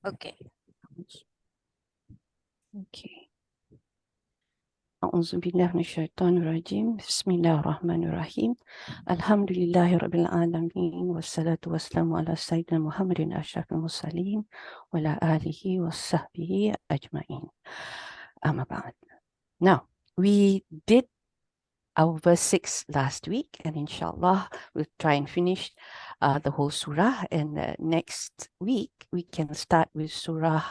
Okay. Okay. أعوذ بالله من الشيطان الرجيم بسم الله الرحمن الرحيم الحمد لله رب العالمين والصلاة والسلام على سيدنا محمد أشرف المرسلين وعلى آله وصحبه أجمعين أما بعد. Now, we did our verse 6 last week, and inshallah, we'll try and finish the whole surah. And next week, we can start with Surah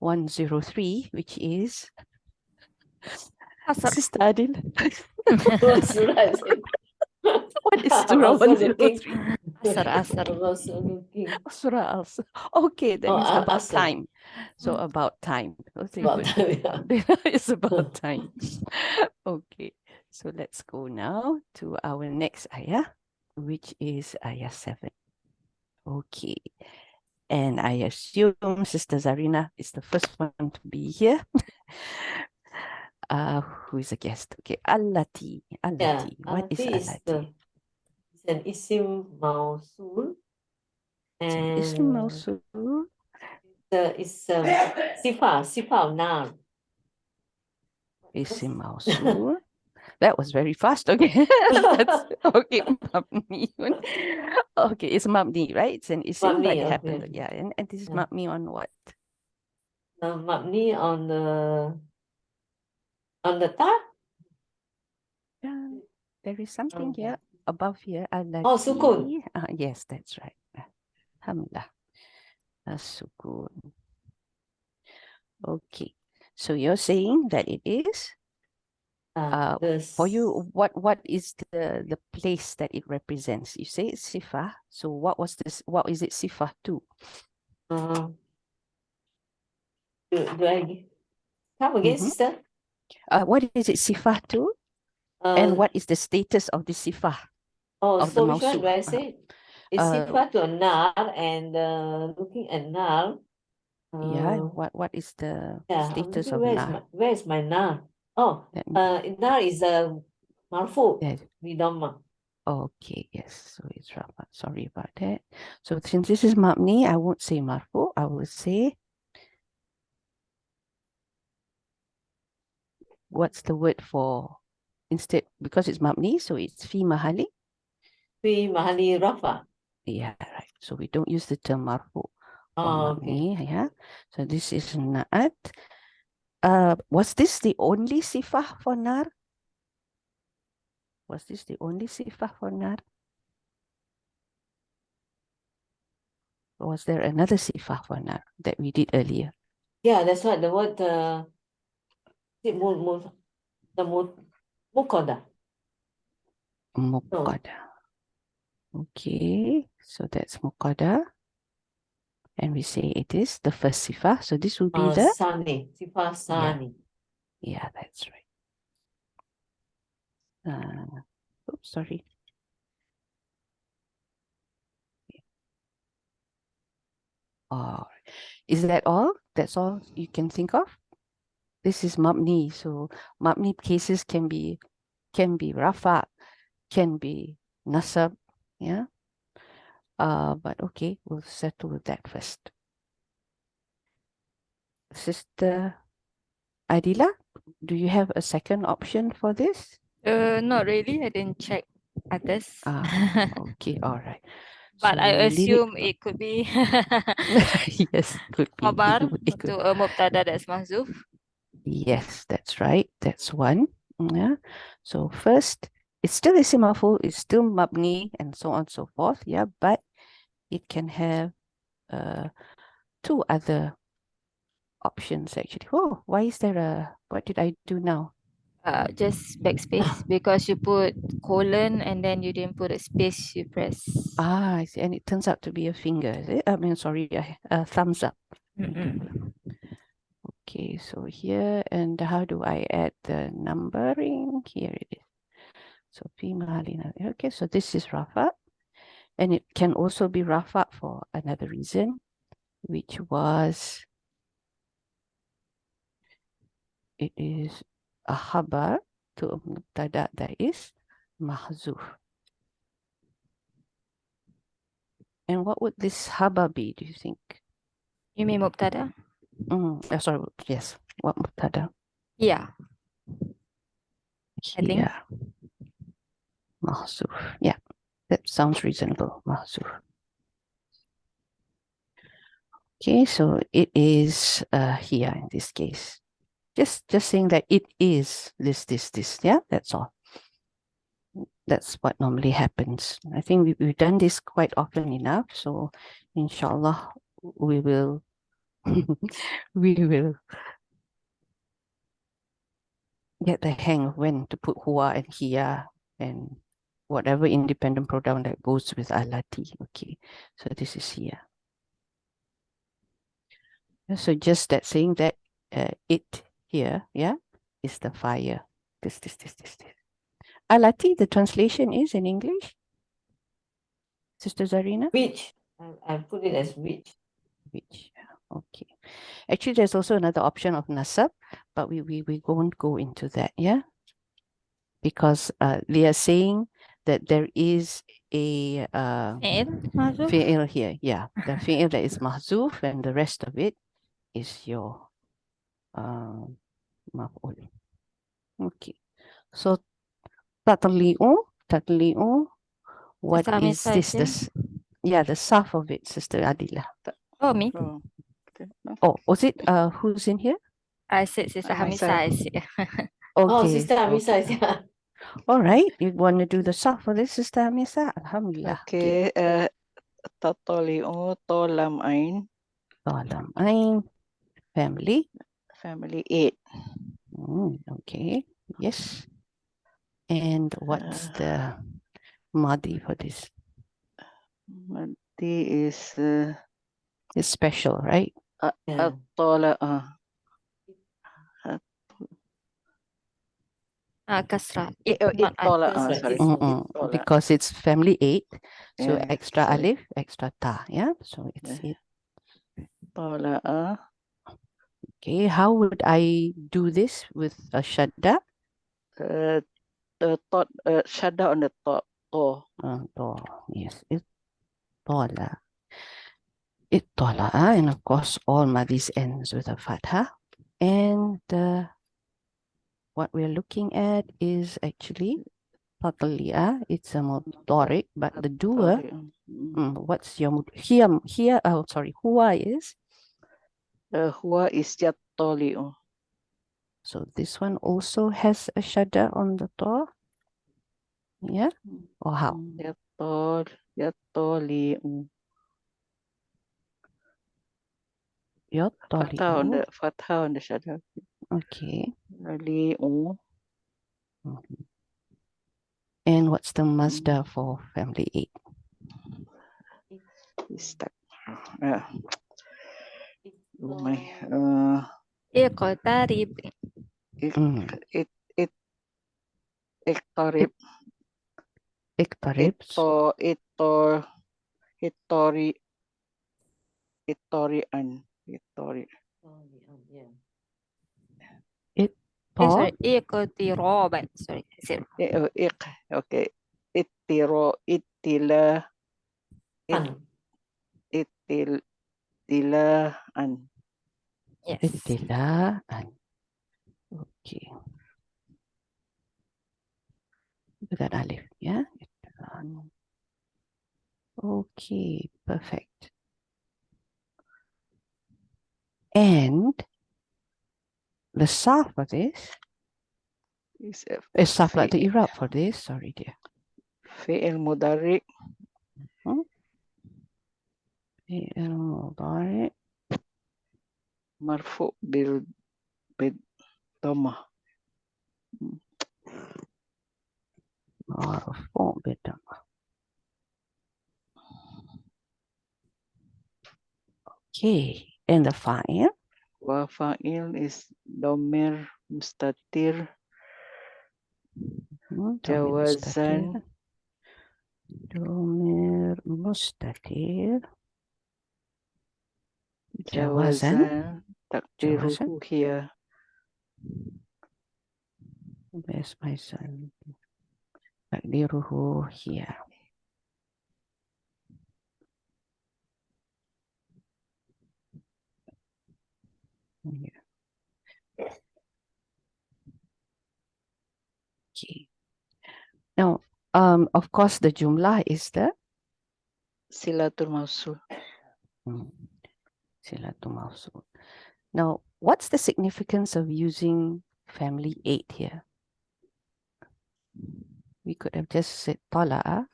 103, which is Asar. Sister Adil. Surah is it? What is I'm Surah also looking. 103? Asar. I'm also looking. Surah Al. Okay, that Oh, means about Asr. time. So about time. Okay, About good. time, yeah. It's about time. Okay, so let's go now to our next ayah, which is ayah 7. Okay, and I assume Sister Zarina is the first one to be here. Who is a guest? Okay, Allati. Yeah, Allati. What is Alati is Allati? it's an isim mausul, It's an and ism mawsul. it's sifa of noun. Isim mawsul. That was very fast. Okay, that's okay. Mabni. Okay, it's mabni, right? It's an isim, but Mabni, it okay. happened. Yeah, and this is Yeah. mabni on what? Mabni on the ta? Yeah, there is something here above here. Oh, sukun. Allati. Yes, that's right. Alhamdulillah. Sukun. Okay, so you're saying that it is. For you, what is the place that it represents? You say it's sifa. So what was this? What is it sifa to? Do I come again, sister? What is it sifa to? And what is the status of the sifa? Of So the which one do I mawsuf? say? It's sifa to a nar, and looking at nar. Yeah. What is the Yeah, I'm status looking of nar? where is my nar? Oh, Let me- nar is a marfu There. bidamma. Okay, yes. So it's rafa. Sorry about that. So since this is mabni, I won't say marfu. I will say, what's the word for instead? Because it's mabni, so it's fi mahali. Fi mahali rafa. Yeah, right. So we don't use the term marfu for Okay. mabni. Yeah. So this is na'at. Was this the only sifah for nar? Was this the only sifah for nar? Or was there another sifah for nar that we did earlier? Yeah, that's what the word mukoda. Muqada. Okay, so that's muqada. And we say it is the first sifah. So this will be the Sani. Sifa sani. Yeah, that's right. Oops, sorry. Oh, is that all? That's all you can think of? This is mabni. So mabni cases can be rafa, can be nasab. Yeah. But okay, we'll settle with that first. Sister Adila, do you have a second option for this? Not really. I didn't check others. Okay, all right. But So I we leave assume it could be yes, could be. khabar It could. to a mubtada that's mahzuf. Yes, that's right. That's one. Yeah. So first, it's still isim maf'ul, it's still mabni, and so on and so forth. Yeah, but it can have two other options actually. Oh, why is there a? What did I do now? Just backspace because you put colon and then you didn't put a space. You press. I see, and it turns out to be a finger. Is it? I mean, sorry, a thumbs up. Okay, so here, and how do I add the numbering? Here it is. So fi mahalina. Okay, so this is rafa, and it can also be rafa for another reason, which was it is a khabar to a mubtada that is mahzuf. And what would this khabar be, do you think? You mean mubtada? Sorry, yes. What mubtada? Yeah, I think. Here. Mahzuf. Yeah, that sounds reasonable. Mahzuf. Okay, so it is here in this case. Just saying that it is this. Yeah, that's all. That's what normally happens. I think we've done this quite often enough. So inshallah, we will we will get the hang of when to put huwa and hiya and whatever independent pronoun that goes with alati. Okay, so this is here. So just that saying that it here, yeah, is the fire. This. Alati, the translation is in English, Sister Zarina? Which? I put it as which. Which, okay. Actually, there's also another option of nasab, but we won't go into that, yeah? Because they are saying that there is a Fi'il, mahzuf? fi'il here, yeah. The fi'il that is mahzuf and the rest of it is your maf'ul. Okay. So tatli'u, what Sister is Amisa this? is here. Yeah, the sarf of it, Sister Adila. Oh, me? Oh, okay. No. Oh, was it who's in here? I said Sister Myself. Hamisa is here. Oh, Okay. Sister Amisa okay. is here. All right. You want to do the sarf for this, Sister Amisa? Alhamdulillah. Okay. Tatoli'u to lam ain. Talam ain, family. Family 8. Okay. Yes. And what's the madi for this? Madi is It's special, right? Yeah. Atola. Kasra. Not Itola. I. That's right. Sorry. It's Itola. Because it's family 8. So Yeah, extra sorry. alif, extra ta. Yeah. So it's Yeah. it. Tola. Okay. How would I do this with a shadda? The thought shadda on the top. To. To. Yes. Tola. Ittola, and of course all madis ends with a fatha. And what we're looking at is actually tatliya. It's a mudaric, but the doer, what's your here? Oh, sorry, huwa is. Huwa is yatoli'u. So this one also has a shadda on the door. Yeah, or how? Yatoli'u. Yattali'u. Fatha on the shadda. Okay. Li'u. And what's the Mazda for family 8? Is stuck. Yeah. Oh my. Iqtarib. Iktarib. Iktarib. Itorian. Sorry. Iqtiraban. Sorry. Okay. Ittilaan. Yes. Ittilaan. Okay. With that alif, yeah? Okay, perfect. And the sarf for this is sarf like the Iraab for this. Sorry, dear. Fi'il mudari. Fi'il mudari. Marfu bil dhamma. Marfu bil dhamma. Okay, and the fa'il? Wa fa'il is domir mustatir. Jawazan. Domir mustatir. Jawazan. Takdiruhu hiya. Where's my son? Takdiruhu here. Yeah. Okay. Now, of course, the jumlah is the Silatul Mausul. Silatul Mawsul. Now, what's the significance of using family 8 here? We could have just said tala'a,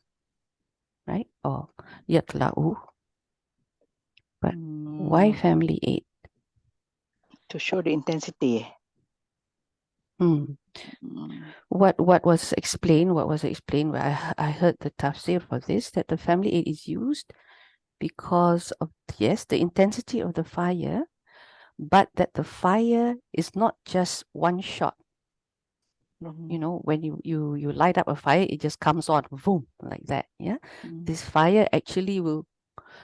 right? Or yatla'u. But why family 8? To show the intensity. What was explained? What was explained? I heard the tafsir for this, that the family 8 is used because of, yes, the intensity of the fire, but that the fire is not just one shot. You know, when you light up a fire, it just comes on, boom, like that. Yeah. This fire actually will,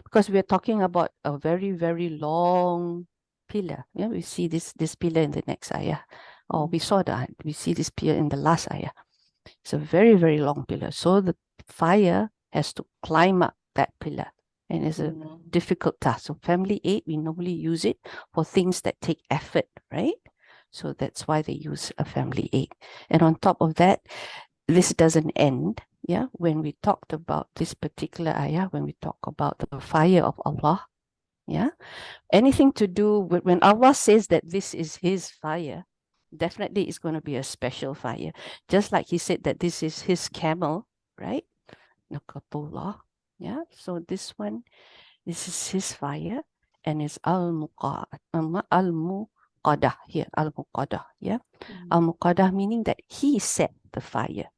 because we are talking about a very, very long pillar. Yeah, we see this pillar in the next ayah. Or we see this pillar in the last ayah. It's a very, very long pillar. So the fire has to climb up that pillar. And it's a difficult task. So family 8, we normally use it for things that take effort, right? So that's why they use a family 8. And on top of that, this doesn't end. Yeah, when we talked about this particular ayah, when we talk about the fire of Allah, yeah, anything to do with when Allah says that this is His fire, definitely it's going to be a special fire. Just like He said that this is His camel, right? Nakatullah. Yeah, so this is His fire, and it's al-muqadah here, al-muqadah. Yeah, al-muqadah meaning that He set the fire.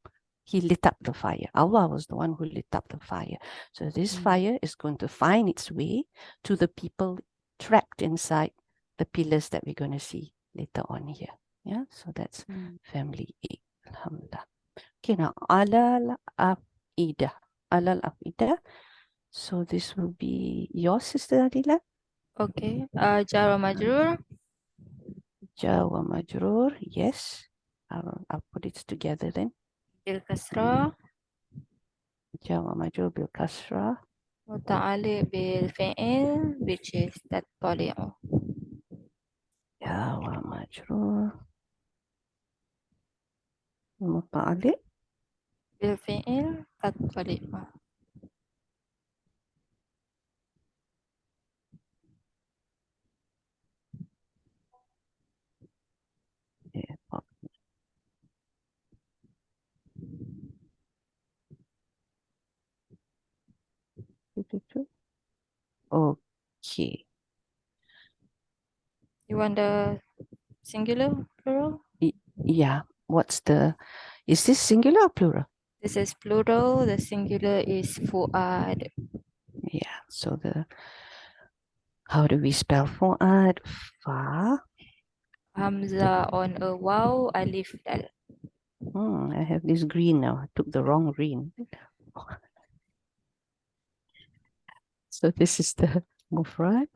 He lit up the fire. Allah was the one who lit up the fire. So this fire is going to find its way to the people trapped inside the pillars that we're going to see later on here. Yeah, so that's family 8. Alhamdulillah. Okay, now alal afidah. Alal afidah. So this will be your sister Adila. Okay. Jar wa majrur. Jar wa majrur. Yes. I'll put it together then. Bil kasra. Jar wa majrur bil kasra. Muta'alliq bil fi'il, which is tattali'u. Jar wa majrur. متعلق Bil fi'il, tattali'u. Okay. You want the singular, plural? Yeah. Is this singular or plural? This is plural. The singular is fu'ad. Yeah. So how do we spell fu'ad? Fa. Hamza on a waw, alif dal. I have this green now. I took the wrong green. So this is the mufrad,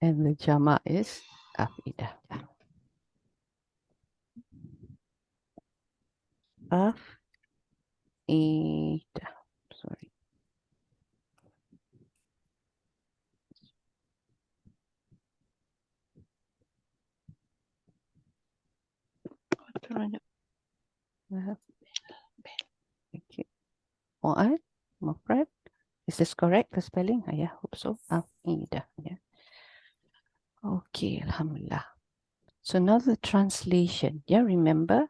and the jama is afidah. Afidah. Sorry. Okay. Fu'ad, mufrad. Is this correct, the spelling? I hope so. Afidah. Yeah. Okay, alhamdulillah. So now the translation. Yeah, remember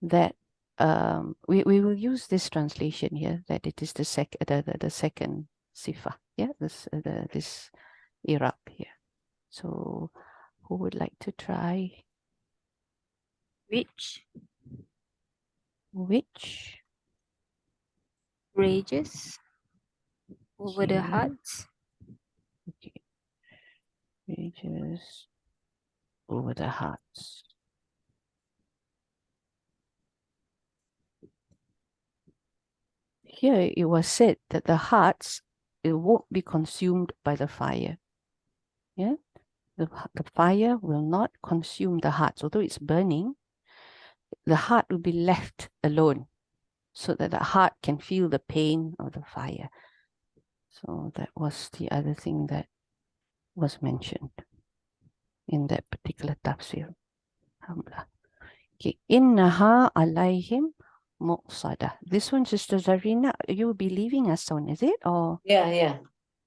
that we will use this translation here, that it is the second sifa. Yeah, this Iraab here. So who would like to try? Which Which? rages over the Okay. hearts. Okay. Rages over the hearts. Here it was said that the hearts, it won't be consumed by the fire. Yeah, the fire will not consume the hearts. Although it's burning, the heart will be left alone so that the heart can feel the pain of the fire. So that was the other thing that was mentioned. in that particular tafsir. Alhamdulillah. Okay. Innaha alayhim muqsadah. This one, Sister Zarina, you'll be leaving us soon, is it? Or Yeah.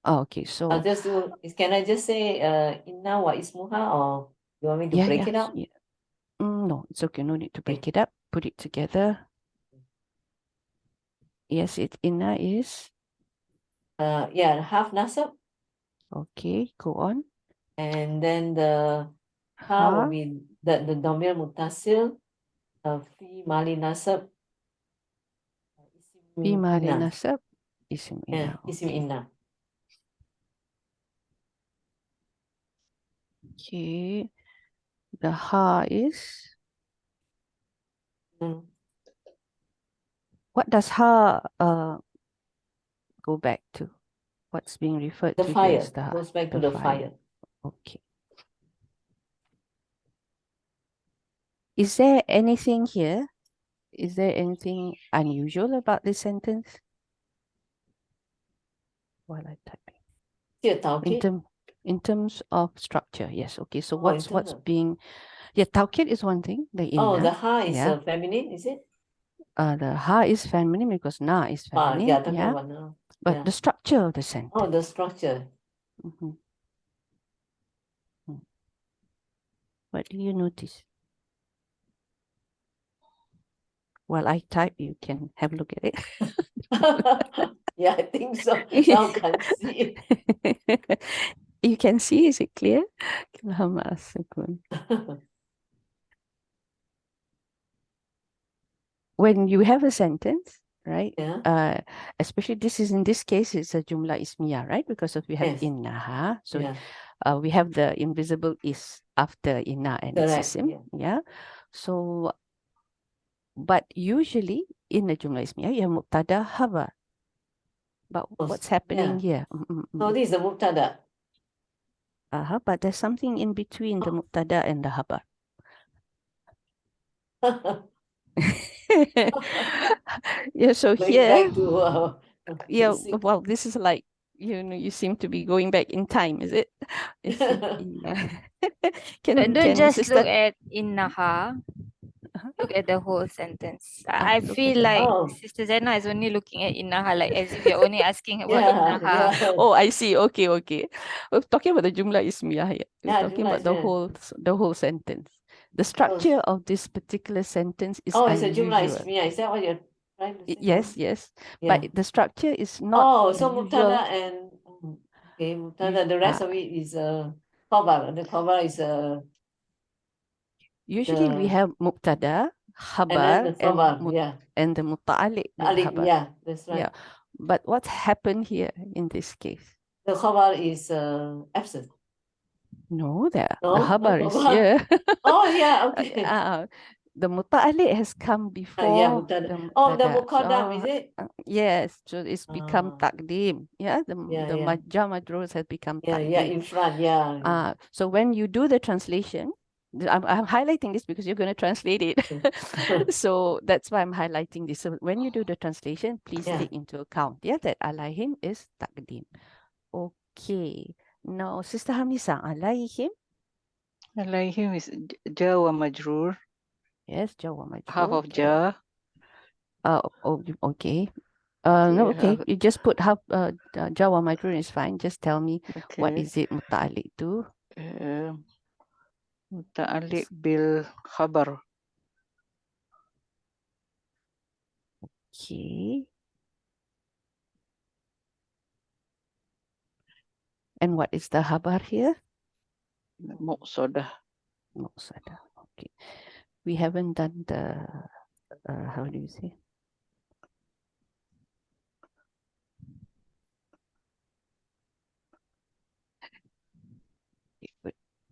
oh, okay. So I'll just do. Can I just say inna wa ismuha, or you want me to yeah, break yeah, it up? yeah. No, it's okay. No need to break Okay. it up. Put it together. Yes, inna is Yeah, half nasab, okay. Go on. and then the ha will Ha be the domir muttasil, fi mali nasab, fi isim mali inna. nasab isim inna. Isim Okay. inna. Okay. The ha is Mm. what does ha go back to? What's being referred The to here fire is the goes back to the fire. Okay. Is there anything here? Is there anything unusual about this sentence? While I type Still in taukid. in terms of structure, yes. Okay. So Oh, in what's terms of- being tawkid is one thing. The Oh, the inna. ha is Yeah. feminine, is it? The ha is feminine because na is Ah, feminine. yeah, talking Yeah. about now. But Yeah. the structure of the Oh, sentence. the structure. Mhm. What do you notice? While I type, you can have a look at it. Yeah, I think so. Now can't see You can see, is it clear? When you have a sentence, right? Yeah. Especially in this case, it's a jumla ismiyah, right? Because we have Yes. innaha. So Yeah. we have the invisible is after inna and its Correct. isim. Yeah. Yeah. So, but usually in the jumla ismiyah, you have mubtada khabar. But what's happening here? So this is the mubtada. But there's something in between the mubtada and the khabar. Yeah, so Going here, back to basic. well, this is like, you seem to be going back in time, is it? But don't just sister? look at innaha. Look at the whole sentence. I Look feel at the like Oh. Sister Zena is only looking at innaha, like as if you're only asking about Yeah. innaha. Yeah. Oh, I see. Okay. We're talking about the jumla ismiyah here. We're Yeah, talking jumla about the ismiyah. whole sentence. The structure of this particular sentence is Oh, it's a jumla unusual. ismiyah. Is that what you're trying to say? Yes. Yeah. But the structure is not Oh, so the mubtada usual. and okay, mubtada. The rest of it is khabar. The khabar is Usually we have mubtada, and then khabar, the khabar. Yeah. and the muta'alliq bil Alif. khabar. Yeah, that's right. Yeah. But what's happened here in this case? The khabar is absent. No, the No, khabar is khabar. here. Oh, yeah, okay. The muta'alliq has come Yeah, before mubtada. the Oh, the mubtada. muqaddam, is it? Yes, so it's become Ah. taqdim. Yeah, the Yeah. jar majrur has become Yeah, taqdim. in front, yeah. So when you do the translation, I'm highlighting this because you're going to translate it. So that's why I'm highlighting this. So when you do the translation, please Yeah. take into account, that alaihim is taqdim. Okay. Now, Sister Hamisa, alaihim. Alaihim is ja wa majrur. Yes, ja wa majrur. Half of ja. Okay. No, okay. half- You just put half ja wa majrur is fine. Just tell me what Okay. is it muta'alliq to. Muta'alliq bil khabar. Okay. And what is the khabar here? Muqsadah. Muqsadah. Okay. We haven't done the, how do you say?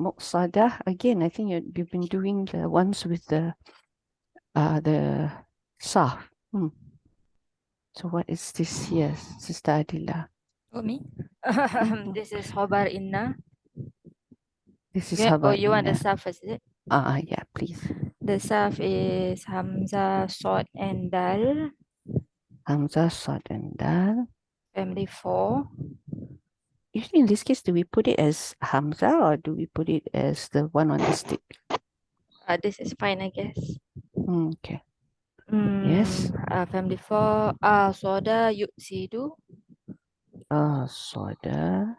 Muqsadah, again, I think you've been doing the ones with the Sarf. So what is this here, Sister Adila? Oh, me? This is khabar inna. This is Oh, khabar you want the inna. Sarf first, is it? Yeah, please. The Sarf is Hamzah, Sod, and Dal. Hamzah, Sad, and Dal. Family 4. Usually in this case, do we put it as Hamza or do we put it as the one on the stick? This is fine, I guess. Okay. Yes. Family 4. Soda yuksidu. Soda.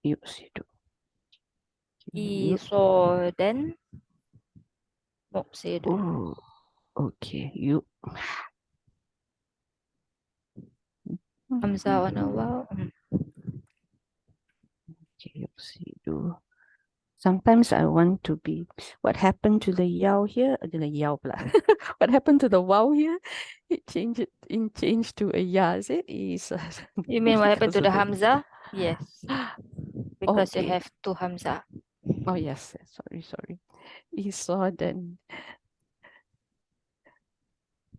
Yuksidu. Isoden. Mopsidu. Oh, okay. You. Hamza on a wow. Okay, yuksidu. Sometimes I want to be. What happened to the yao here? The yao pula. What happened to the wow here? It changed to a ya. Is it? You mean what happened to Because the of Hamza? Yes. Because you Okay. have two Hamza. Oh yes. Sorry. Isoden.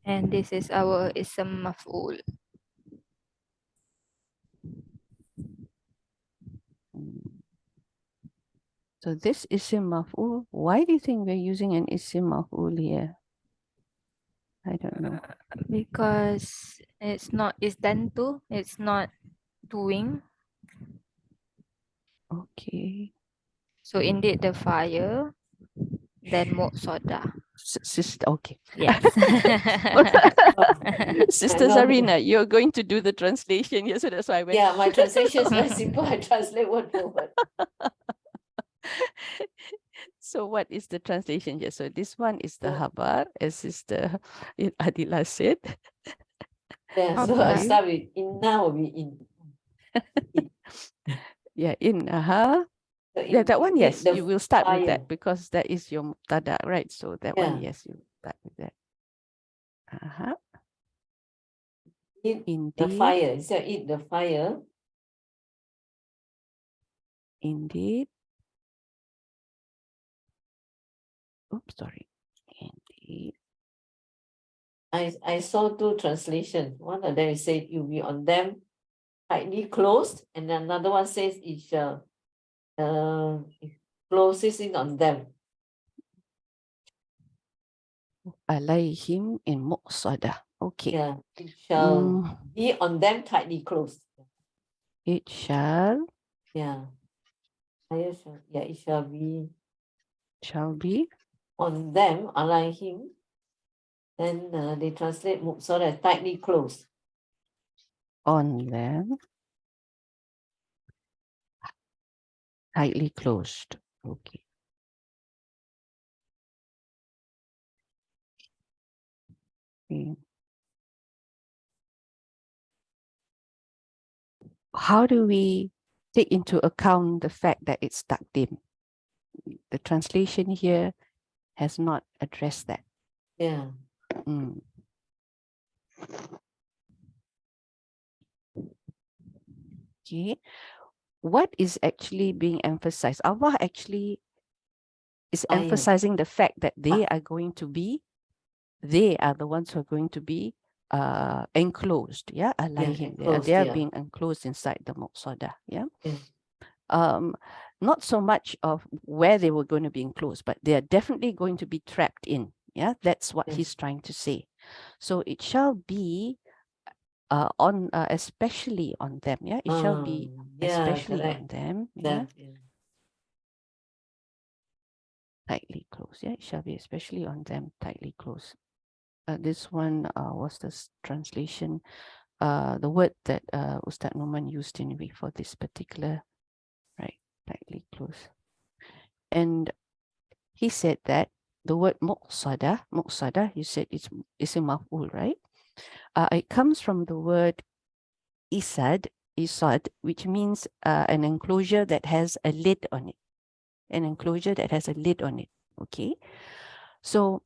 And this is our ism maf'ul. So this isim maf'ul, why do you think we're using an isim maf'ul here? I don't know. Because it's done to, it's not doing. Okay. So indeed the fire, then soda. Sister, okay. Yes. Sister not- Zarina, you're going to do the translation here, so that's why I went. Yeah, my translation is very simple. I translate word for word. So what is the translation here? So this one is the So- habar, as Sister Adila said. Yeah, so I Okay. start with inna will be in. Yeah, innaha. So Yeah, that one, indeed yes, the you will start with fire. that because that is your mubtada, right? So that one, Yeah. yes, you start with that. Uh-huh. Eat the Indeed, fire. Instead of eat the fire. indeed. Oops, sorry. Indeed. I saw two translations. One of them said you'll be on them tightly closed, and another one says it shall closes in on them. Alayhim in muqsada. Okay. Yeah, it shall Mm, be on them tightly closed. it shall Yeah. It shall be be on them, alaihim. Then they translate so that tightly closed. on them, tightly closed. Okay. Okay. How do we take into account the fact that it's taqdim? The translation here has not addressed that. Yeah. Mm. Okay. What is actually being emphasized? Allah actually is Ayah. emphasizing the fact that they are going to be, they are the ones who are going to be enclosed. Yeah, alayhim. enclosed, They are yeah. being enclosed inside the muqsada. Yeah. Yeah. Not so much of where they were going to be enclosed, but they are definitely going to be trapped in. Yeah, that's what Yeah. he's trying to say. So it shall be especially on them. Yeah, it shall be especially correct. on them. Yeah, Them, tightly closed. Yeah, it shall be especially on them, tightly closed. This one was the translation, the word that Ustad Noman used anyway for this particular, right, tightly closed. And he said that the word muqsada, you said it's a maf'ul, right? It comes from the word isad, which means an enclosure that has a lid on it. An enclosure that has a lid on it. Okay. So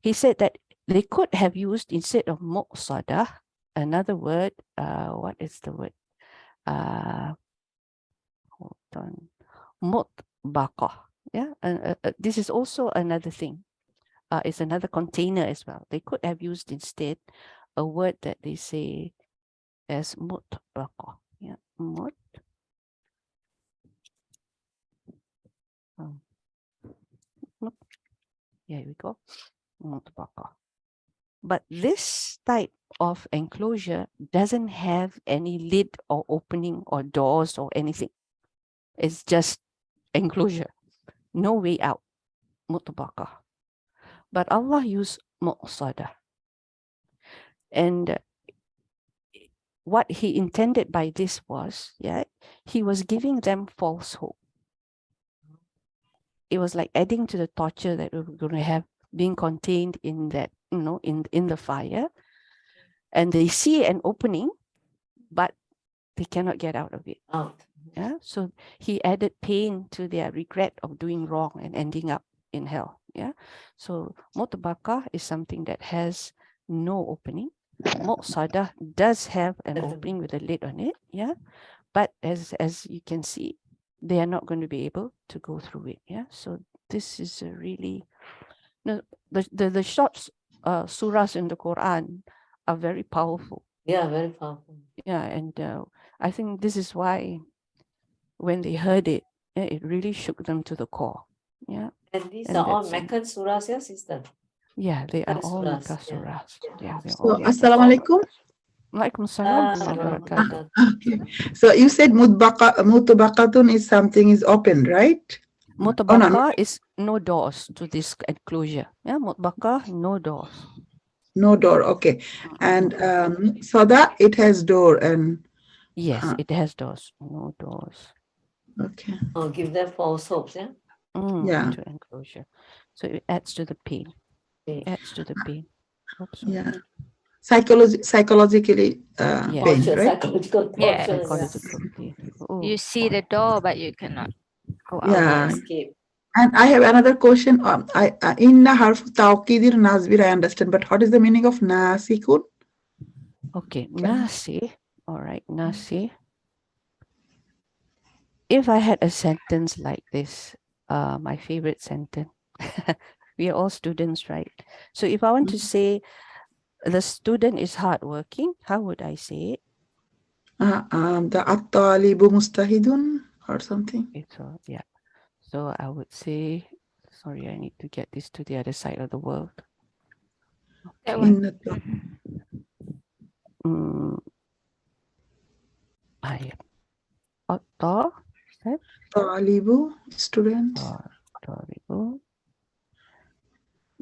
he said that they could have used, instead of muqsada, another word. What is the word? Hold on. Mutbaqah. Yeah. This is also another thing. It's another container as well. They could have used instead a word that they say as mutbaqah. Yeah. Here we go. Mutbaqah. But this type of enclosure doesn't have any lid or opening or doors or anything. It's just enclosure, no way out, mutabaqah. But Allah used muqsada. And what he intended by this was, he was giving them false hope. It was like adding to the torture that we were going to have being contained in that, in the fire. And they see an opening, but they cannot get out of it. Out. Yeah. So he added pain to their regret of doing wrong and ending up in hell. Yeah. So mutabaqah is something that has no opening. Muqsadah does have an opening with a lid on it. Yeah. But as you can see, they are not going to be able to go through it. Yeah. So this is a really the short surahs in the Quran are very powerful. Yeah, very powerful. Yeah, and I think this is why when they heard it, it really shook them to the core. Yeah. And these And are all that's- Meccan surahs, yeah, sister? Yeah, they are Makkah all surahs, Makkah yeah. surahs. Yeah, they're So, all Makkah. Assalamualaikum. Waalaikumsalam warahmatullahi wabarakatuh. Okay. So you said mutabaqatun is something is open, right? Mutabaqah is no doors to this enclosure. Yeah, mutabaqah, no doors. No door. Okay. And sada, it has door and Yes, it has doors. No doors. okay. Oh, give them false hopes, yeah? Yeah. To enclosure. So it adds to the pain. Okay. It adds to the pain. Oops. Yeah. Psychologically Yes. pain, Torture, right? psychological Yeah. torture. Psychological pain. Oh, You see the door, but you cannot go out. Yeah. Escape. And I have another question. Inna harfu tawqidir nazbir, I understand, but what is the meaning of nasikun? okay. Nasi. All right. Nasi. If I had a sentence like this, my favorite sentence, we are all students, right? So if I want to say the student is hardworking, how would I say it? The at-talibu mustahidun or something. So, yeah. So I would say, sorry, I need to get this to the other side of the world. That one. Inna talibu, student.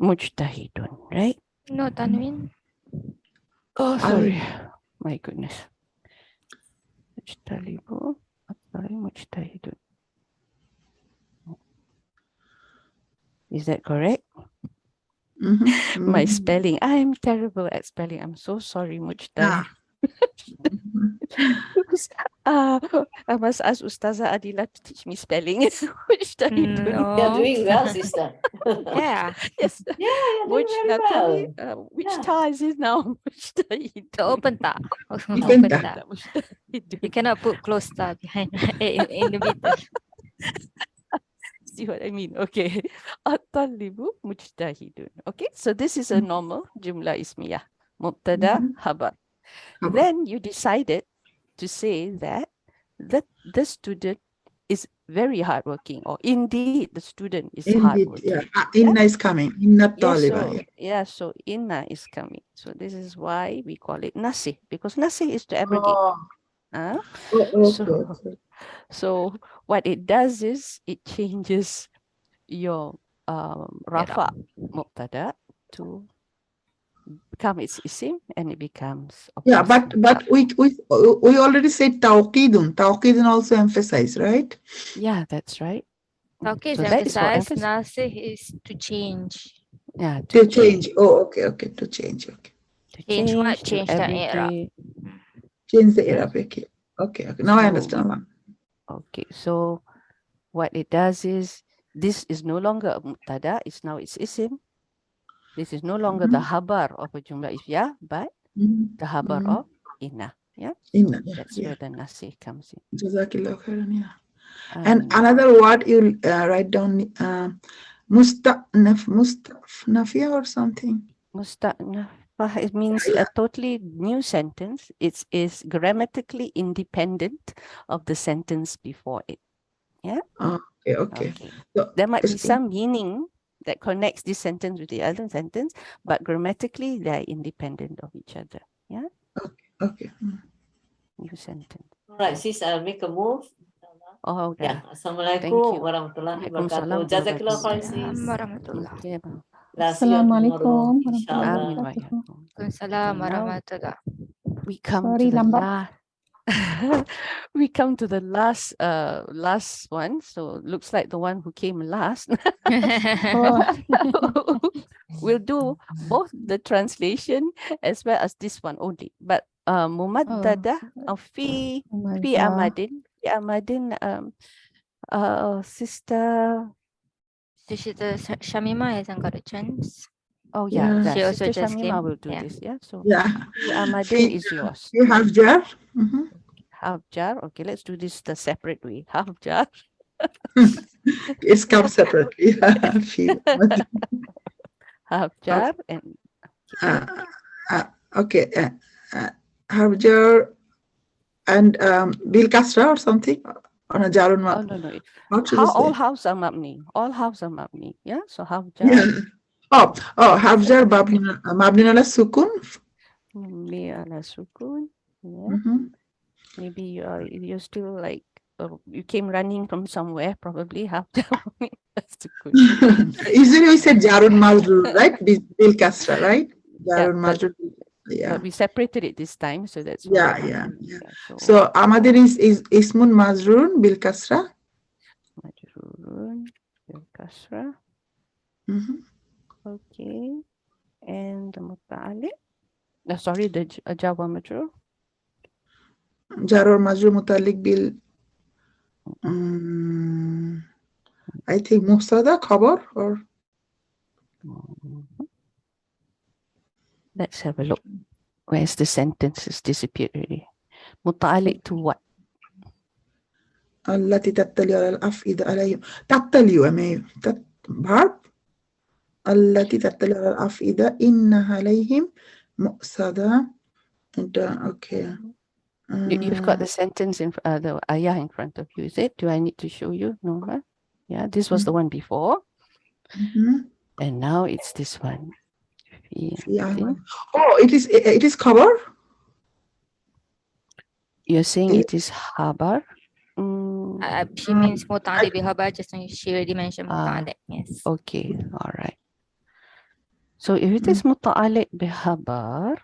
Mujtahidun, right? No, Tanwin. Oh, sorry. My goodness. Mujtalibu, mujtahidun. Is that correct? My spelling. I am terrible at spelling. I'm so sorry, Mujtahid. I must ask Ustazah Adila to teach me spelling. Mujtahidun. No. You're doing well, sister. Yeah. Yes. Yeah, you're doing very well. Which Yeah. ta is it now? Mujtahidun. The open ta. Open Open ta. ta. Mujtahidun. You cannot put close ta behind in the middle. See what I mean? Okay. At-talibu mujtahidun. Okay, so this is a normal jumlah ismiyah. Mubtada, khabar. Then you decided to say that the student is very hardworking, or indeed the student is Indeed, hardworking. yeah. Inna is coming. Inna Yeah, taliba. so inna is coming. So this is why we call it nasi, because nasi is to abrogate. Okay. So what it does is it changes your rafa mubtada to become its isim, and it becomes Yeah, obvious. but we already said tawqidun. Tawqidun also emphasize, right? Yeah, that's right. Okay, So that is for emphasize. emphasis. Nasih is to change. Yeah, To change. Oh, okay. To change. Okay. to Change what? to Change the i'rab. abrogate. Change the Yeah. Arab. Okay. Now I So- understand. Okay, so what it does is this is no longer a mubtada, it's now its isim. This is no longer the habar of a jumlah ismiyah, but the habar of inna. Yeah, Inna. that's Yeah. where the nasi comes in. Jazakillah khairan. Yeah. And another word you write down, mustafnafia or something. Musta'nafah, it means a totally new sentence. It is grammatically independent of the sentence before it. Okay. So, There might be it's- some meaning that connects this sentence with the other sentence, but grammatically they are independent of each other. Yeah, Okay. new sentence. All right, sis, I'll make a move. Oh, Yeah. dah. Assalamualaikum you. warahmatullahi Waalaikumsalam wabarakatuh. Jazakallah warahmatullahi khair, sis. Warahmatullah. Okay, bang. Ila see you tomorrow, Assalamualaikum warahmatullahi inshallah. Amin wa wabarakatuh. iyyakum. Waalaikumsalam Okay, now warahmatullah. we come Sorry, to the lambat. last. We come to the last one. So looks like the one who came last. Oh, We'll do both the translation as well as this one only. But mumaddadah fi Humazah. amadin sister. Sister Shamima hasn't got a chance. Oh yeah, Yeah. the She also sister just Shamima came. will do Yeah. this. Yeah. So Yeah. fi amadin is yours. You have jar. Mhm. Half jar. Okay, let's do this the separate way. Half jar. It's come separately. Fi- Half jar and uh, okay. Have jar and bil kasra or something on a jarun oh ma. no. What should you How all say? halves are mabni. All halves are mabni. Yeah. So half Yeah. jar. Have jar mabni ala sukun. Mabni ala sukun. Yeah. Mhm. Maybe you're still like you came running from somewhere. Probably half jar mabni ala sukun. Usually we say jarun majrur, right? Bil kasra, right? Yeah, Jarun majrur. Yeah. but we separated it this time, so that's why. Yeah. So So amadir is ismun majrurun bil kasra. majrurun bil kasra. Mhm. Okay. And the muta'alliq. Sorry, the Jawa majrur. Jar or majrur mutalik bil I think mubtada khabar or Mhm. Let's have a look. Where's the sentences disappeared already? Muta'alliq to what? التي تتلي على الأفئدة عليهم تتلي أمي verb التي تتلي على الأفئدة إنها عليهم مؤصدة and okay You've got the sentence in the ayah in front of you, is it? Do I need to show you? No, huh? Yeah, this was the one before. And now it's this one. yeah. Oh, it is cover. You're saying It- it is habar. She means muta'alliq bihabar. Just now she already mentioned muta'alliq. Yes. Okay, all right. So if it is muta'alliq bihabar,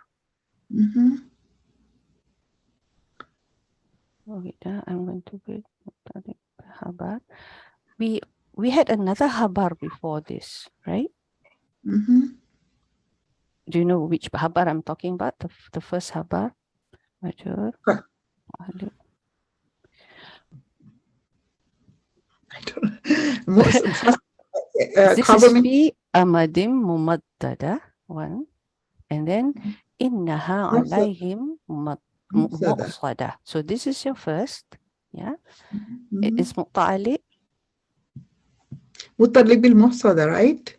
I'm going to put muta'alliq bihabar. We had another habar before this, right? Do you know which habar I'm talking about? The first habar? Majur. This cover is means fi amadim mumaddada, one. And then innaha alayhim muqsada. So this is your first. Yeah. It's muta'alliq. متطلق بالمفصدة, right?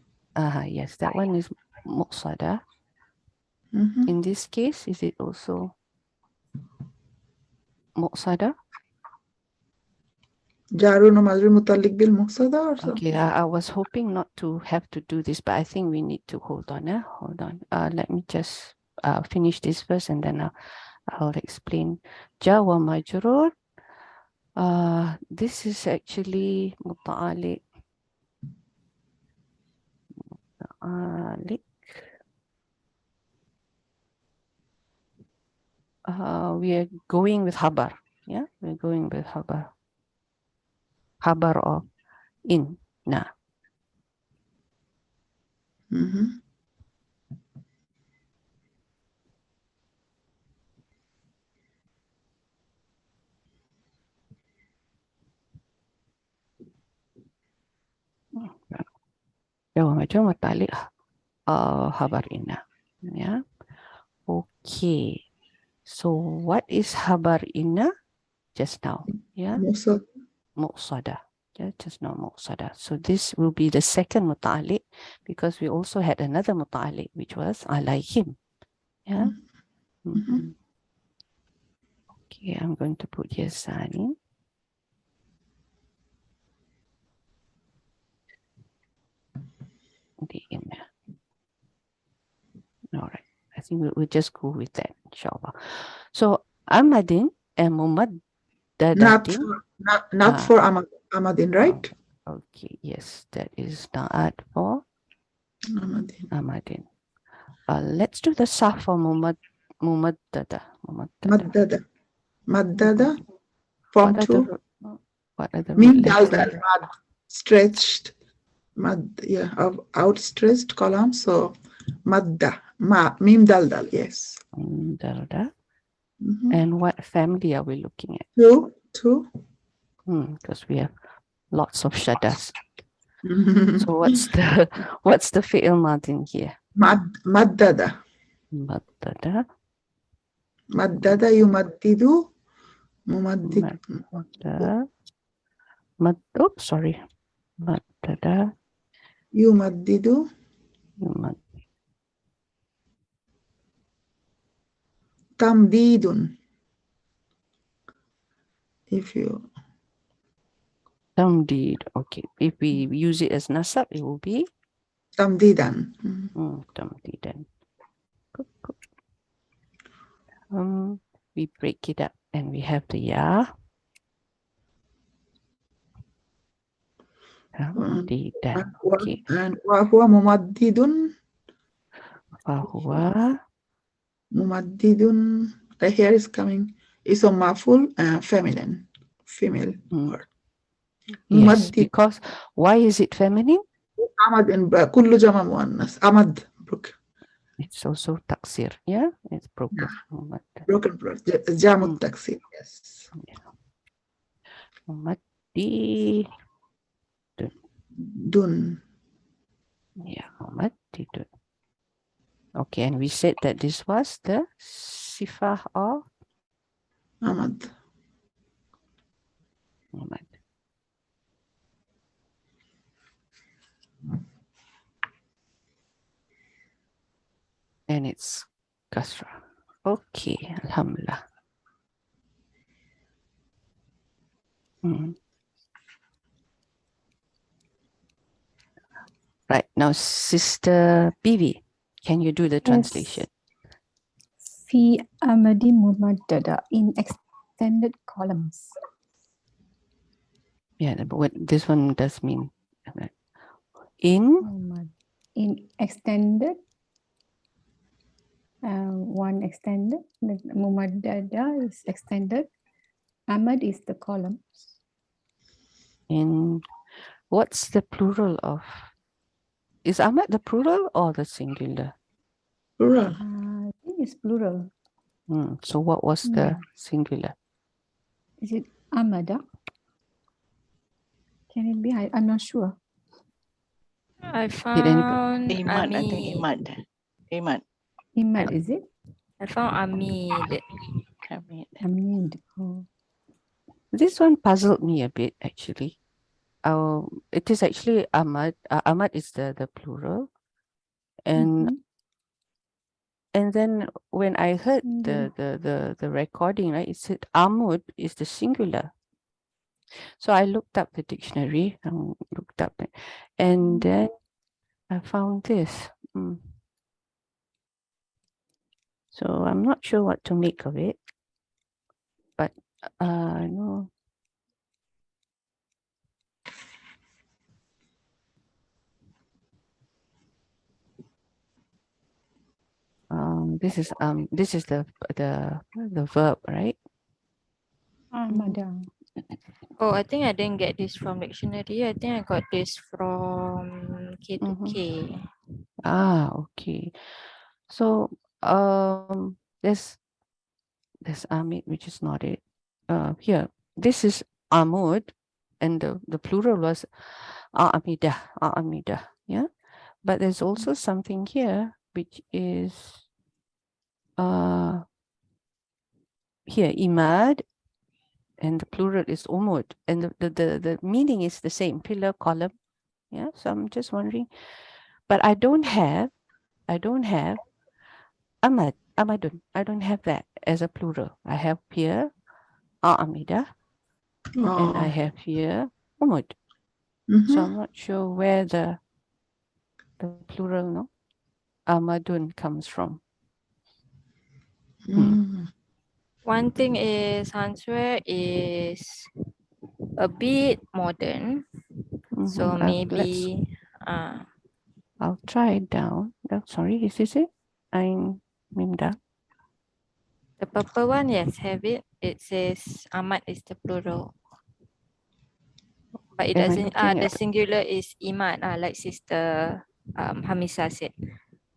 Yes, that one is muqsada. In this case, is it also muqsada? جارون ومجرور متطلق بالمفصدة or something? Okay, I was hoping not to have to do this, but I think we need to hold on. Hold on. Let me just finish this first and then I'll explain. Jawa majrur. This is actually muta'alliq. We are going with habar. Yeah, we're going with habar. Habar of in. Nah. Jawa majrur muta'alliq habar inna. Yeah. Okay. So what is habar inna just now? Yeah. Muqsada. Yeah, just now muqsada. So this will be the second muta'alliq because we also had another muta'alliq which was alayhim. Yeah. Okay, I'm going to put here Sani. The inna. All right. I think we'll just go with that. inshallah. So Ahmadin and Not Mumaddadatin. for, not for Ahmadin, right? Okay, yes, that is Na'at for Ahmadin. Ahmadin. Let's do the Sarf for Mumaddada. Maddada. Maddada. Form What are 2. the Mim dal letters? dal. Mad. Stretched. Mad. Yeah. Of outstretched column. So madda. Mim dal dal. Yes. Dalda. Mhm. And what family are we looking at? Two. Because we have lots of shaddas. Mhm. So what's the fi'il madin here? Maddada. Maddada. Maddada yumaddidu. Mumaddid. Sorry. Maddada. Yumaddidu. Tamdidun. If you Tamdid. Okay. If we use it as nasab, it will be tamdidan. tamdidan. Good. We break it up and we have the ya. Tamdidan. Okay. And wa huwa mumaddidun. Fahuwa. Mumaddidun. The here is coming. Isom maful, feminine, female word. Yes, Mumaddid. because why is it feminine? Ahmad and kullu jama muannas. Ahmad. It's also taksir. Yeah, it's broken. Broken word. Jamut taksir. Yes. Mumaddi. Dun. Yeah, mumaddidun. Okay, and we said that this was the sifah of Ahmad. Muhammad. And it's kasra. Okay, alhamdulillah. Right, now Sister Bibi, can you do the translation? Fi amadi mumaddada, in extended columns. Yeah, but what this one does mean. In Extended, one extended, mumaddada is extended, amad is the columns. In what's the plural of? Is Ahmad the plural or the singular? Plural. I think it's plural. So what was the singular? Is it amada? Can it be? I'm not sure. I found Imad, I think Amid. Imad. Imad, is it? I found Amid. Amid. Oh. This one puzzled me a bit actually. It is actually Ahmad. Ahmad is the plural, and and then when I heard the recording, right, it said Amud is the singular. So I looked up the dictionary and looked up, and then I found this. So I'm not sure what to make of it, but no. This is the verb, right? Oh, I think I didn't get this from dictionary. I think I got this from K2K. Okay. So there's Amid, which is not it. Here, this is Amud, and the plural was Amidah, yeah. But there's also something here which is here Imad, and the plural is Umud, and the meaning is the same, pillar, column. Yeah, so I'm just wondering, but I don't have Amadun. I don't have that as a plural. I have here Amidah, and I have here Umud. So I'm not sure where the plural, no, Amadun comes from. One thing is Hanswear is a bit modern. So maybe I'll try it down. Oh, sorry, is this it? I'm Mimda. the purple one, yes, have it. It says Ahmad is the plural. But it Am I doesn't, looking the at- singular is Imad, like Sister Hamisa said.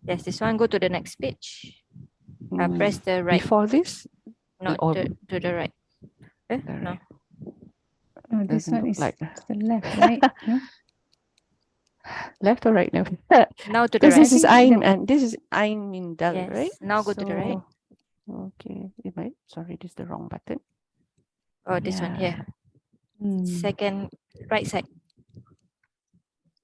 Yes, this one, go to the next page. Press the right, Before this? not or to the right. the No. right. Oh, this Doesn't one look is like to the left, right? No? left or right now? Now to the Because right. this is I think Ain and this is Ain Mindal, Yes, right? now go to the right. Okay, sorry, this is the wrong button. Oh, this one here. Second, right side.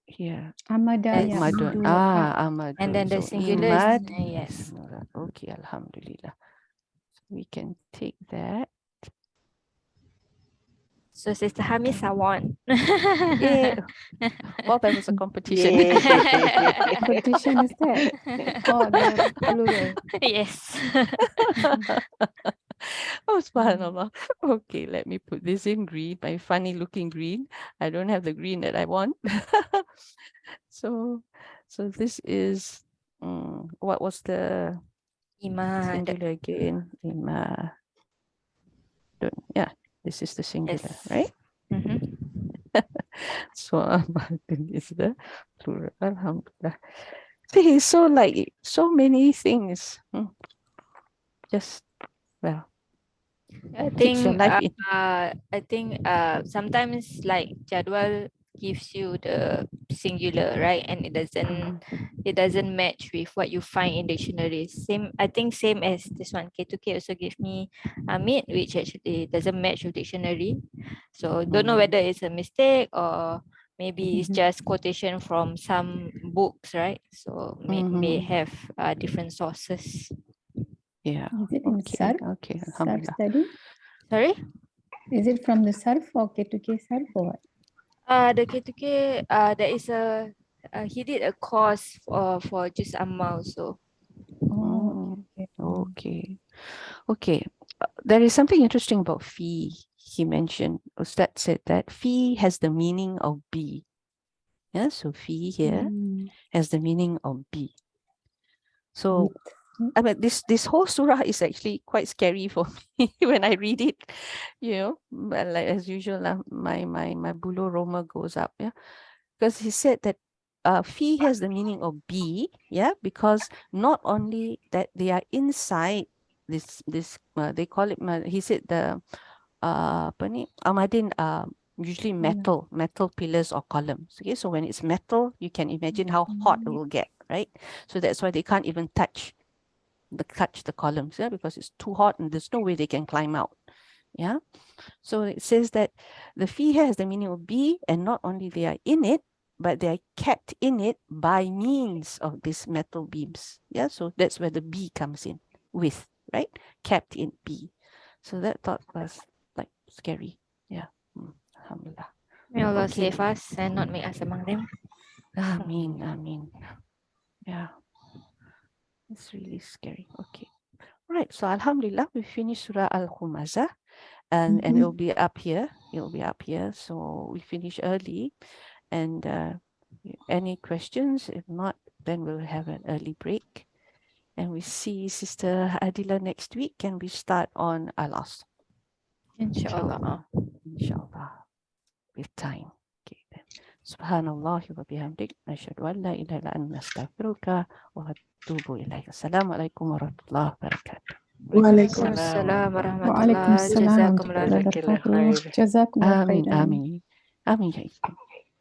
Here. Amada Yes. Ahmadun. Ya'budu Ahmadun. And then the So singular is Imad. yes. Okay, Alhamdulillah. We can take that. So Sister Hamisa won. Yeah. Well, there was a competition. competition is that? Oh, the plural. Yes. Oh, subhanallah. Okay, let me put this in green, my funny looking green. I don't have the green that I want. So this is, what was the Imad. singular again? Yeah, this is the singular, Yes. right? Mm-hmm. So Ahmadun is the plural. Alhamdulillah. See, so like so many things. Just well, I keeps your think life in. I think sometimes like Jadwal gives you the singular, right? And it doesn't match with what you find in dictionaries. Same, I think same as this one. K2K also give me Amit, which actually doesn't match with dictionary. So don't know whether it's a mistake or maybe it's just quotation from some books, right? So may have different sources. Yeah. Is it in Sarf? Okay. Sarf Alhamdulillah. study? Sorry? Is it from the Sarf or K2K Sarf or what? The K2K, there is a he did a course for just Amma also. Oh, Okay. There is something interesting about fee. He mentioned, Ustad said that fee has the meaning of be. Yeah, so fee here has the meaning of be. So I mean, this whole surah is actually quite scary for me when I read it. But like as usual, my bulu roma goes up. Yeah, because he said that fee has the meaning of be. Yeah, because not only that they are inside this they call it. He said the Ahmadin usually metal pillars or columns. Okay, so when it's metal, you can imagine how hot it will get, right? So that's why they can't even touch the columns, yeah, because it's too hot and there's no way they can climb out. Yeah, so it says that the fee here has the meaning of be, and not only they are in it, but they are kept in it by means of these metal beams. Yeah, so that's where the be comes in with, right? Kept in be. So that thought was like scary. Yeah. Alhamdulillah. May Allah Okay. save us and not make us among them. Ameen. Yeah. It's really scary. Okay. Right. So Alhamdulillah, we finished Surah Al-Humazah, and it'll be up here. So we finish early. And any questions? If not, then we'll have an early break. And we see Sister Adila next week. Can we start on Al-Asr? Inshallah. With time. Okay then. Subhanallah wa bihamdik. Nashhadu an la ilaha illa anta nastaghfiruka wa atubu ilaik. Assalamualaikum warahmatullahi wabarakatuh. Waalaikumsalam warahmatullahi wabarakatuh. Waalaikumsalam warahmatullahi wabarakatuh. Jazakumullah khairan. Amin. Ya